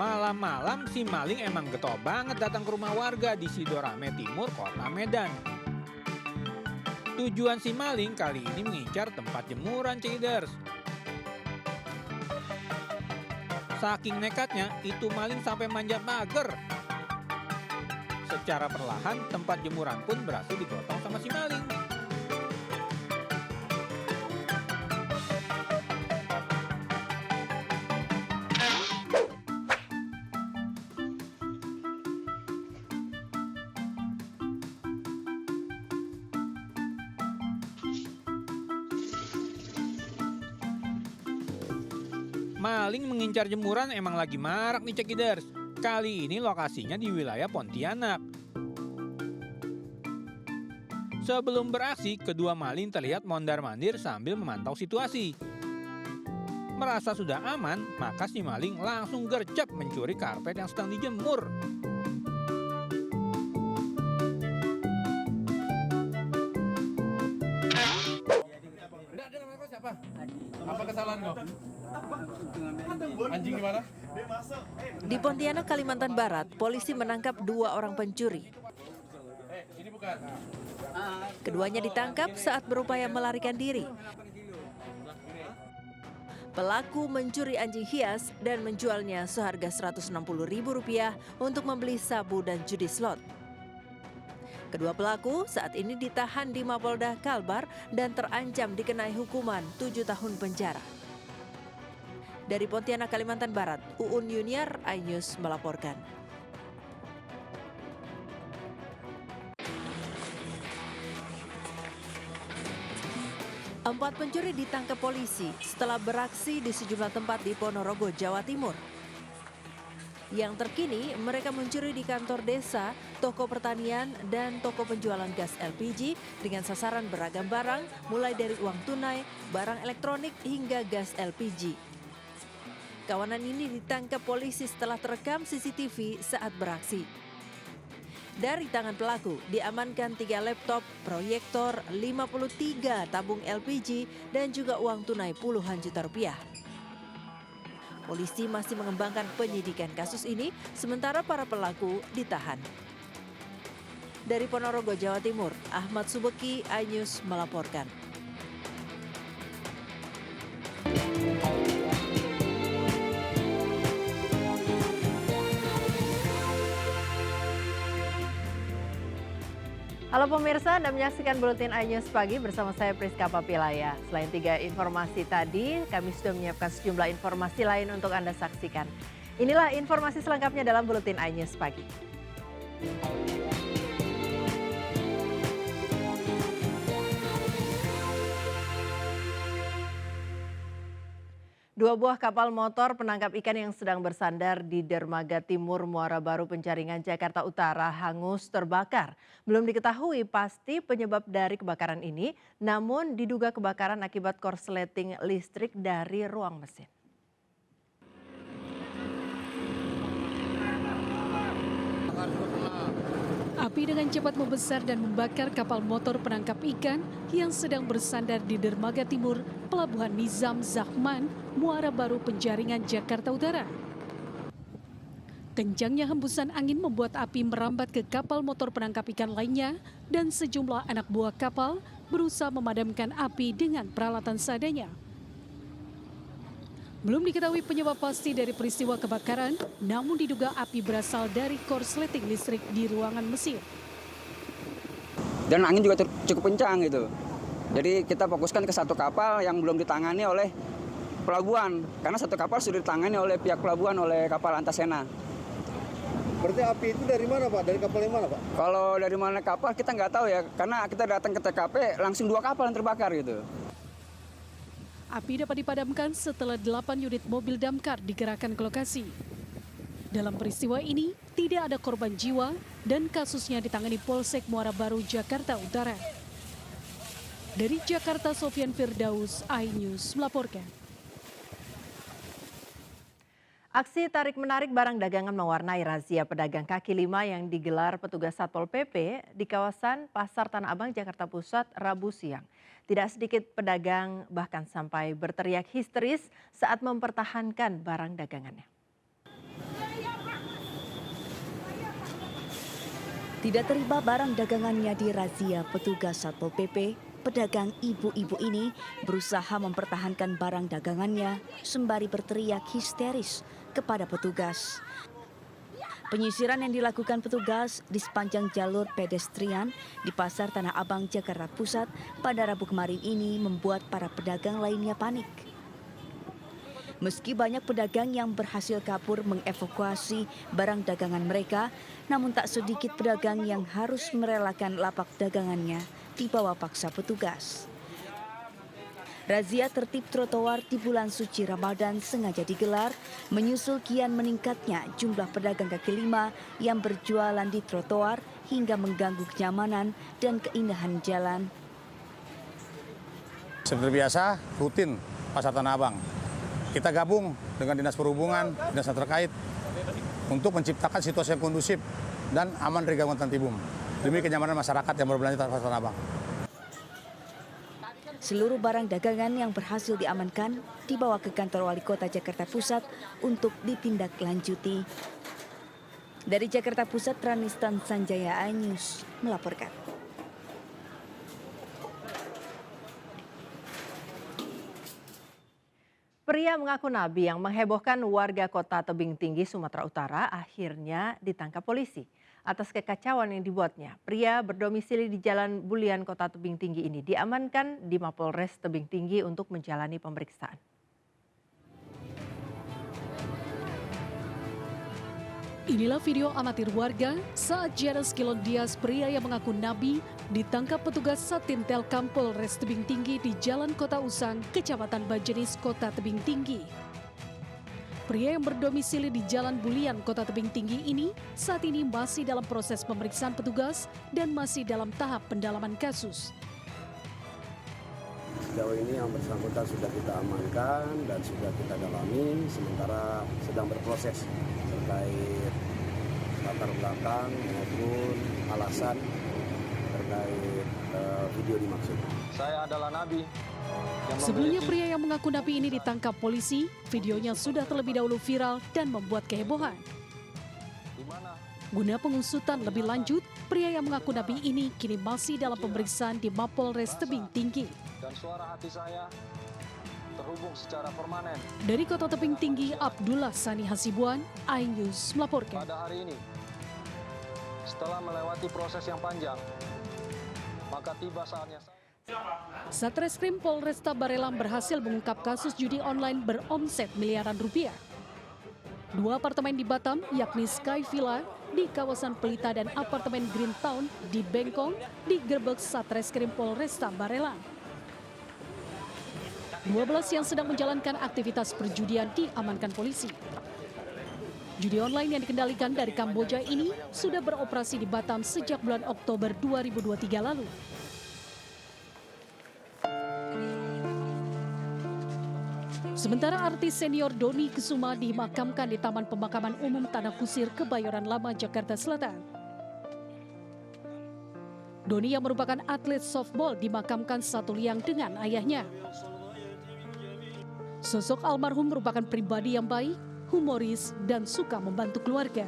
Malam-malam si maling emang getol banget datang ke rumah warga di Sidorame Timur, Kota Medan. Tujuan si maling kali ini mengincar tempat jemuran Ciders. Saking nekatnya, itu maling sampai manjat pagar. Secara perlahan, tempat jemuran pun berhasil digotong sama si maling. Maling mengincar jemuran emang lagi marak nih Cekiders. Kali ini lokasinya di wilayah Pontianak. Sebelum beraksi, kedua maling terlihat mondar-mandir sambil memantau situasi. Merasa sudah aman, maka si maling langsung gercep mencuri karpet yang sedang dijemur. Siapa? Apa kesalahan kau? Anjing di mana? Di Pontianak, Kalimantan Barat, polisi menangkap 2 orang pencuri. Ini bukan. Keduanya ditangkap saat berupaya melarikan diri. Pelaku mencuri anjing hias dan menjualnya seharga Rp160.000 untuk membeli sabu dan judi slot. Kedua pelaku saat ini ditahan di Mapolda Kalbar dan terancam dikenai hukuman 7 tahun penjara. Dari Pontianak, Kalimantan Barat, Uun Yuniar, iNews melaporkan. Empat pencuri ditangkap polisi setelah beraksi di sejumlah tempat di Ponorogo, Jawa Timur. Yang terkini, mereka mencuri di kantor desa, toko pertanian, dan toko penjualan gas LPG dengan sasaran beragam barang, mulai dari uang tunai, barang elektronik, hingga gas LPG. Kawanan ini ditangkap polisi setelah terekam CCTV saat beraksi. Dari tangan pelaku, diamankan 3 laptop, proyektor, 53 tabung LPG, dan juga uang tunai puluhan juta rupiah. Polisi masih mengembangkan penyidikan kasus ini, sementara para pelaku ditahan. Dari Ponorogo, Jawa Timur, Ahmad Subeki, iNews melaporkan. Halo pemirsa, Anda menyaksikan Buletin iNews Pagi bersama saya Priska Papilaya. Selain 3 informasi tadi, kami sudah menyiapkan sejumlah informasi lain untuk Anda saksikan. Inilah informasi selengkapnya dalam Buletin iNews Pagi. 2 buah kapal motor penangkap ikan yang sedang bersandar di Dermaga Timur Muara Baru Penjaringan, Jakarta Utara hangus terbakar. Belum diketahui pasti penyebab dari kebakaran ini, namun diduga kebakaran akibat korsleting listrik dari ruang mesin. Api dengan cepat membesar dan membakar kapal motor penangkap ikan yang sedang bersandar di Dermaga Timur, Pelabuhan Nizam Zahman, Muara Baru Penjaringan, Jakarta Utara. Kencangnya hembusan angin membuat api merambat ke kapal motor penangkap ikan lainnya dan sejumlah anak buah kapal berusaha memadamkan api dengan peralatan seadanya. Belum diketahui penyebab pasti dari peristiwa kebakaran, namun diduga api berasal dari korsleting listrik di ruangan mesin. Dan angin juga cukup kencang gitu. Jadi kita fokuskan ke satu kapal yang belum ditangani oleh pelabuhan. Karena satu kapal sudah ditangani oleh pihak pelabuhan, oleh kapal Antasena. Berarti api itu dari mana Pak? Dari kapal yang mana Pak? Kalau dari mana kapal kita nggak tahu ya. Karena kita datang ke TKP langsung 2 kapal yang terbakar gitu. Api dapat dipadamkan setelah 8 unit mobil damkar dikerahkan ke lokasi. Dalam peristiwa ini, tidak ada korban jiwa dan kasusnya ditangani Polsek Muara Baru, Jakarta Utara. Dari Jakarta, Sofian Firdaus, iNews melaporkan. Aksi tarik-menarik barang dagangan mewarnai razia pedagang kaki lima yang digelar petugas Satpol PP di kawasan Pasar Tanah Abang, Jakarta Pusat, Rabu siang. Tidak sedikit pedagang bahkan sampai berteriak histeris saat mempertahankan barang dagangannya. Tidak terima barang dagangannya dirazia petugas Satpol PP, pedagang ibu-ibu ini berusaha mempertahankan barang dagangannya sembari berteriak histeris kepada petugas. Penyisiran yang dilakukan petugas di sepanjang jalur pedestrian di Pasar Tanah Abang, Jakarta Pusat pada Rabu kemarin ini membuat para pedagang lainnya panik. Meski banyak pedagang yang berhasil kabur mengevakuasi barang dagangan mereka, namun tak sedikit pedagang yang harus merelakan lapak dagangannya dibawa paksa petugas. Razia tertib trotoar di bulan suci Ramadan sengaja digelar menyusul kian meningkatnya jumlah pedagang kaki lima yang berjualan di trotoar hingga mengganggu kenyamanan dan keindahan jalan. Seperti biasa, rutin Pasar Tanah Abang. Kita gabung dengan Dinas Perhubungan, dinas terkait untuk menciptakan situasi yang kondusif dan aman dari gangguan tantibum demi kenyamanan masyarakat yang berbelanja di Pasar Tanah Abang. Seluruh barang dagangan yang berhasil diamankan dibawa ke kantor Wali Kota Jakarta Pusat untuk ditindaklanjuti. Dari Jakarta Pusat, Ranistan Sanjaya, iNews melaporkan. Pria mengaku nabi yang menghebohkan warga kota Tebing Tinggi, Sumatera Utara akhirnya ditangkap polisi. Atas kekacauan yang dibuatnya, pria berdomisili di Jalan Bulian, Kota Tebing Tinggi ini diamankan di Mapolres Tebing Tinggi untuk menjalani pemeriksaan. Inilah video amatir warga saat Jairus Kilon Dias, pria yang mengaku nabi, ditangkap petugas Satintel Polres Tebing Tinggi di Jalan Kota Usang, Kecamatan Banjenis, Kota Tebing Tinggi. Pria yang berdomisili di Jalan Bulian, Kota Tebing Tinggi ini saat ini masih dalam proses pemeriksaan petugas dan masih dalam tahap pendalaman kasus. Sejauh ini yang bersangkutan sudah kita amankan dan sudah kita dalami, sementara sedang berproses terkait latar belakang maupun alasan terkait video dimaksud. Saya adalah nabi. Sebelumnya pria yang mengaku nabi ini ditangkap polisi, videonya sudah terlebih dahulu viral dan membuat kehebohan. Guna pengusutan lebih lanjut, pria yang mengaku nabi ini kini masih dalam pemeriksaan di Mapolres Tebing Tinggi. Dan suara hati saya terhubung secara permanen. Dari Kota Tebing Tinggi, Abdullah Sani Hasibuan, iNews melaporkan. Pada hari ini, setelah melewati proses yang panjang, maka tiba saatnya saya... Satreskrim Polresta Barelang berhasil mengungkap kasus judi online beromset miliaran rupiah. 2 apartemen di Batam, yakni Sky Villa di kawasan Pelita dan apartemen Green Town di Bengkong digerebek Satreskrim Polresta Barelang. 12 yang sedang menjalankan aktivitas perjudian diamankan polisi. Judi online yang dikendalikan dari Kamboja ini sudah beroperasi di Batam sejak bulan Oktober 2023 lalu. Sementara artis senior Dony Kesuma dimakamkan di Taman Pemakaman Umum Tanah Kusir, Kebayoran Lama, Jakarta Selatan. Dony yang merupakan atlet softball dimakamkan satu liang dengan ayahnya. Sosok almarhum merupakan pribadi yang baik, humoris, dan suka membantu keluarga.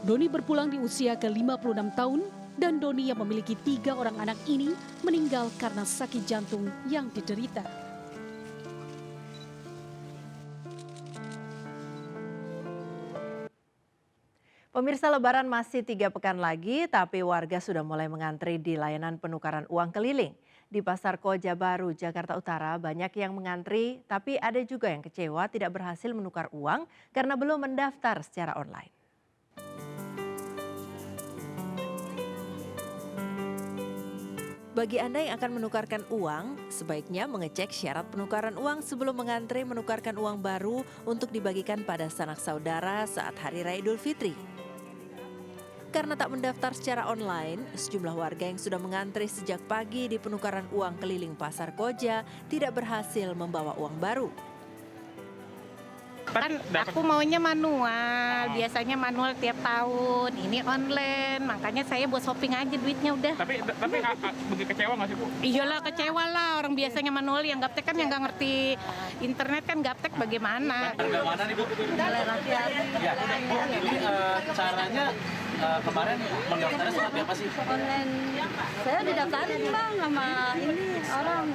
Dony berpulang di usia ke-56 tahun dan Dony yang memiliki 3 orang anak ini meninggal karena sakit jantung yang diderita. Pemirsa, Lebaran masih 3 pekan lagi, tapi warga sudah mulai mengantri di layanan penukaran uang keliling. Di Pasar Koja Baru, Jakarta Utara, banyak yang mengantri, tapi ada juga yang kecewa tidak berhasil menukar uang karena belum mendaftar secara online. Bagi Anda yang akan menukarkan uang, sebaiknya mengecek syarat penukaran uang sebelum mengantre menukarkan uang baru untuk dibagikan pada sanak saudara saat Hari Raya Idul Fitri. Karena tak mendaftar secara online, sejumlah warga yang sudah mengantre sejak pagi di penukaran uang keliling Pasar Koja tidak berhasil membawa uang baru. Kan aku maunya manual, biasanya manual tiap tahun, ini online, makanya saya buat shopping aja duitnya udah. Tapi begitu kecewa nggak sih Bu? Iyalah kecewa lah, orang biasanya manual, yang gaptek kan yang nggak ngerti internet kan gaptek bagaimana. Bagaimana nih Bu? Ya, Bu, ini caranya kemarin mendaftarnya seperti apa sih? Online. Saya didaftarin bang sama ini orang.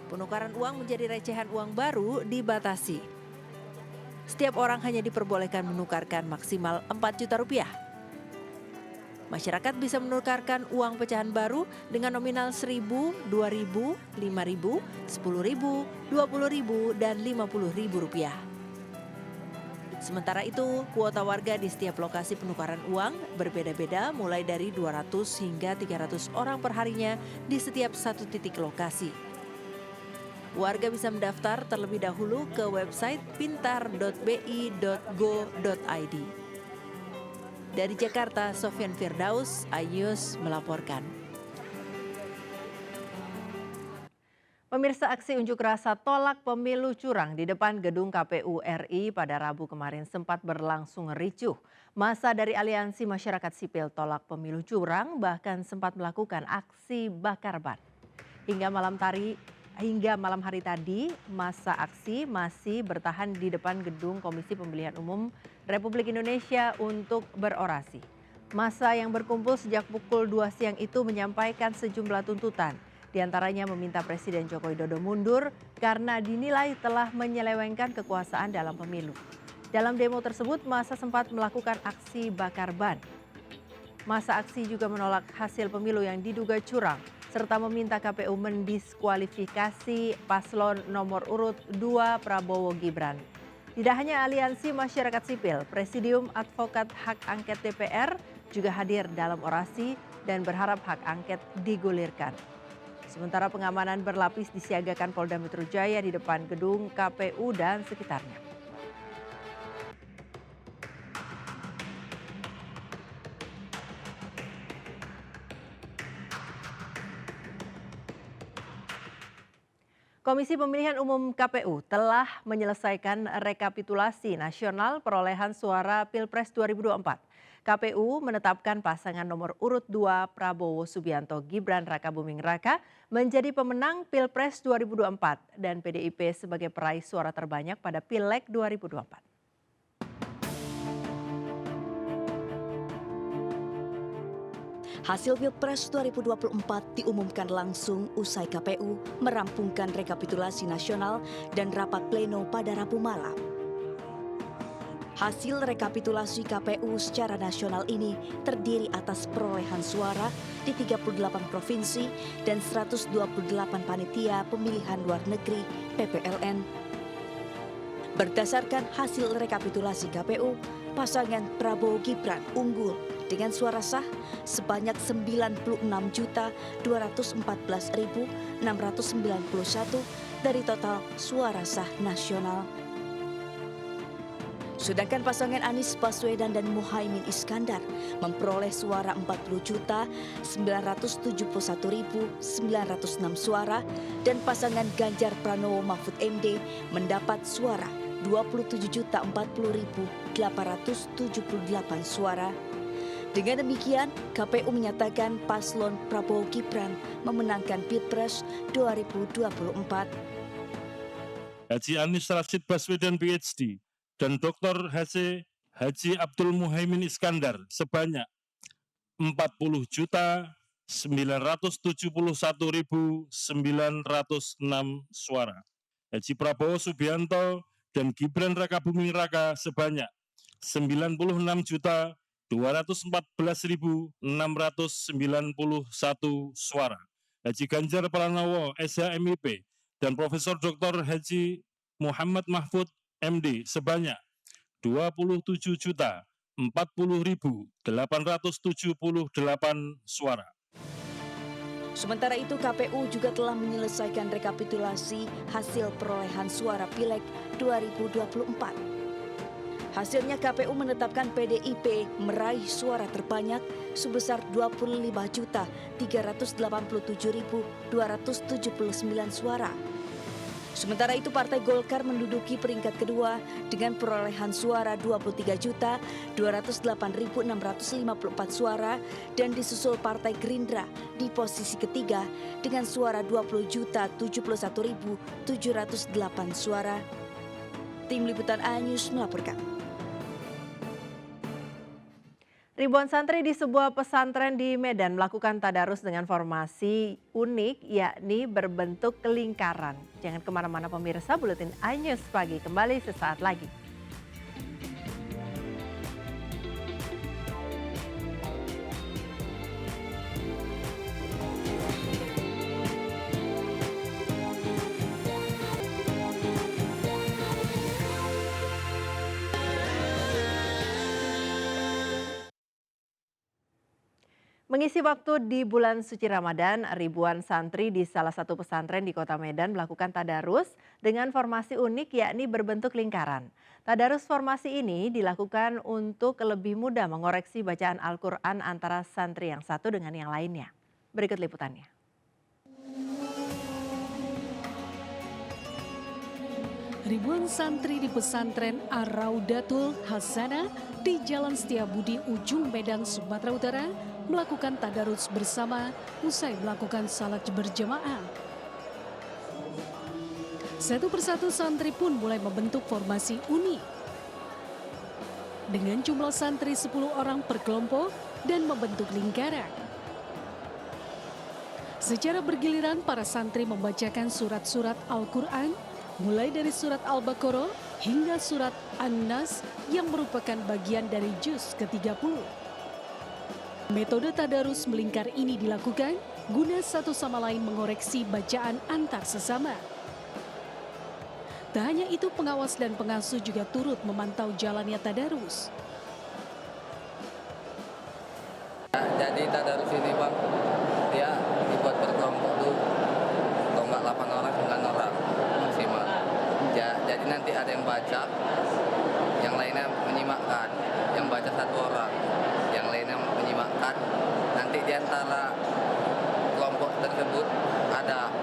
Penukaran uang menjadi recehan uang baru dibatasi. Setiap orang hanya diperbolehkan menukarkan maksimal 4 juta rupiah. Masyarakat bisa menukarkan uang pecahan baru dengan nominal 1.000, 2.000, 5.000, 10.000, 20.000, dan 50.000 rupiah. Sementara itu, kuota warga di setiap lokasi penukaran uang berbeda-beda mulai dari 200 hingga 300 orang per harinya di setiap satu titik lokasi. Warga bisa mendaftar terlebih dahulu ke website pintar.bi.go.id. Dari Jakarta, Sofyan Firdaus, iNews melaporkan. Pemirsa, aksi unjuk rasa tolak pemilu curang di depan gedung KPU RI pada Rabu kemarin sempat berlangsung ricuh. Massa dari Aliansi Masyarakat Sipil Tolak Pemilu Curang bahkan sempat melakukan aksi bakar ban. Hingga malam hari tadi, massa aksi masih bertahan di depan gedung Komisi Pemilihan Umum Republik Indonesia untuk berorasi. Massa yang berkumpul sejak pukul 2 siang itu menyampaikan sejumlah tuntutan. Di antaranya meminta Presiden Joko Widodo mundur karena dinilai telah menyelewengkan kekuasaan dalam pemilu. Dalam demo tersebut, massa sempat melakukan aksi bakar ban. Massa aksi juga menolak hasil pemilu yang diduga curang, serta meminta KPU mendiskualifikasi paslon nomor urut 2 Prabowo Gibran. Tidak hanya Aliansi Masyarakat Sipil, Presidium Advokat Hak Angket DPR juga hadir dalam orasi dan berharap hak angket digulirkan. Sementara pengamanan berlapis disiagakan Polda Metro Jaya di depan gedung KPU dan sekitarnya. Komisi Pemilihan Umum KPU telah menyelesaikan rekapitulasi nasional perolehan suara Pilpres 2024. KPU menetapkan pasangan nomor urut 2 Prabowo Subianto Gibran Rakabuming Raka menjadi pemenang Pilpres 2024 dan PDIP sebagai peraih suara terbanyak pada Pileg 2024. Hasil Pilpres 2024 diumumkan langsung usai KPU merampungkan rekapitulasi nasional dan rapat pleno pada Rabu malam. Hasil rekapitulasi KPU secara nasional ini terdiri atas perolehan suara di 38 provinsi dan 128 panitia pemilihan luar negeri (PPLN). Berdasarkan hasil rekapitulasi KPU, pasangan Prabowo Gibran unggul dengan suara sah sebanyak 96.214.691 dari total suara sah nasional. Sedangkan pasangan Anies Baswedan dan Muhaimin Iskandar memperoleh suara 40.971.906 suara dan pasangan Ganjar Pranowo Mahfud MD mendapat suara 27.040.878 suara. Dengan demikian, KPU menyatakan paslon Prabowo Gibran memenangkan Pilpres 2024. Haji Anies Rashid Baswedan PhD dan Dr. Haji Abdul Muhaimin Iskandar sebanyak 40.971.906 suara. Haji Prabowo Subianto dan Gibran Rakabuming Raka sebanyak 96.214.691 suara. Haji Ganjar Pranowo SHMIP dan Profesor Dr. Haji Muhammad Mahfud MD sebanyak 27.040.878 suara. Sementara itu KPU juga telah menyelesaikan rekapitulasi hasil perolehan suara Pileg 2024. Hasilnya KPU menetapkan PDIP meraih suara terbanyak sebesar 25.387.279 suara. Sementara itu Partai Golkar menduduki peringkat kedua dengan perolehan suara 23.208.654 suara dan disusul Partai Gerindra di posisi ketiga dengan suara 20.071.708 suara. Tim Liputan iNews melaporkan. Ribuan santri di sebuah pesantren di Medan melakukan tadarus dengan formasi unik yakni berbentuk lingkaran. Jangan kemana-mana pemirsa, Buletin iNews Pagi kembali sesaat lagi. Mengisi waktu di bulan suci Ramadan, ribuan santri di salah satu pesantren di kota Medan melakukan tadarus dengan formasi unik yakni berbentuk lingkaran. Tadarus formasi ini dilakukan untuk lebih mudah mengoreksi bacaan Al-Quran antara santri yang satu dengan yang lainnya. Berikut liputannya. Ribuan santri di pesantren Ar-Raudatul Hasanah di Jalan Setiabudi Ujung Medan, Sumatera Utara melakukan tadarus bersama usai melakukan salat berjamaah. Satu persatu santri pun mulai membentuk formasi unik. Dengan jumlah santri 10 orang per kelompok dan membentuk lingkaran. Secara bergiliran para santri membacakan surat-surat Al-Quran mulai dari surat Al-Baqarah hingga surat An-Nas yang merupakan bagian dari juz ke-30. Metode tadarus melingkar ini dilakukan guna satu sama lain mengoreksi bacaan antar sesama. Tak hanya itu, pengawas dan pengasuh juga turut memantau jalannya tadarus. Jadi tadarus ini Bang, dia dibuat berkelompok dulu. Kalau nggak 8 orang, 9 orang maksimal. Jadi nanti ada yang baca, yang lainnya menyimakkan. Yang baca 1 orang, yang lainnya menyimakkan. Nanti di antara kelompok tersebut ada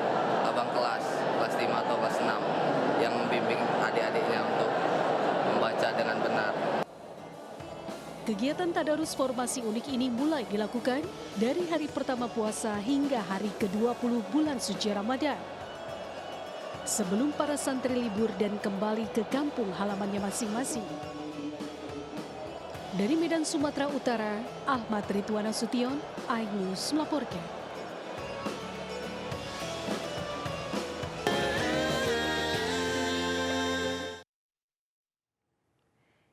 abang kelas 5 atau kelas 6 yang membimbing adik-adiknya untuk membaca dengan benar. Kegiatan tadarus formasi unik ini mulai dilakukan dari hari pertama puasa hingga hari ke-20 bulan suci Ramadan. Sebelum para santri libur dan kembali ke kampung halamannya masing-masing. Dari Medan, Sumatera Utara, Ahmad Ridwan Nasution, iNews melaporkan.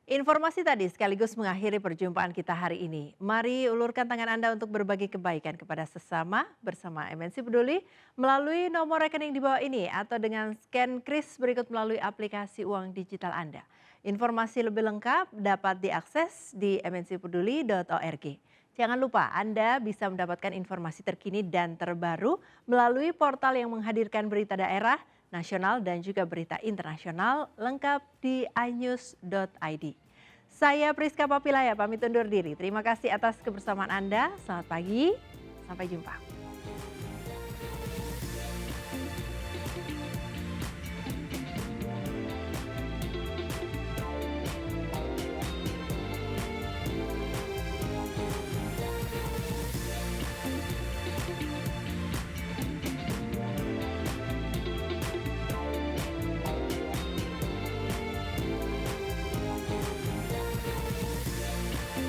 Informasi tadi sekaligus mengakhiri perjumpaan kita hari ini. Mari ulurkan tangan Anda untuk berbagi kebaikan kepada sesama bersama MNC Peduli melalui nomor rekening di bawah ini atau dengan scan kris berikut melalui aplikasi uang digital Anda. Informasi lebih lengkap dapat diakses di mncpeduli.org. Jangan lupa Anda bisa mendapatkan informasi terkini dan terbaru melalui portal yang menghadirkan berita daerah, nasional dan juga berita internasional lengkap di inews.id. Saya Priska Papilaya pamit undur diri. Terima kasih atas kebersamaan Anda. Selamat pagi, sampai jumpa.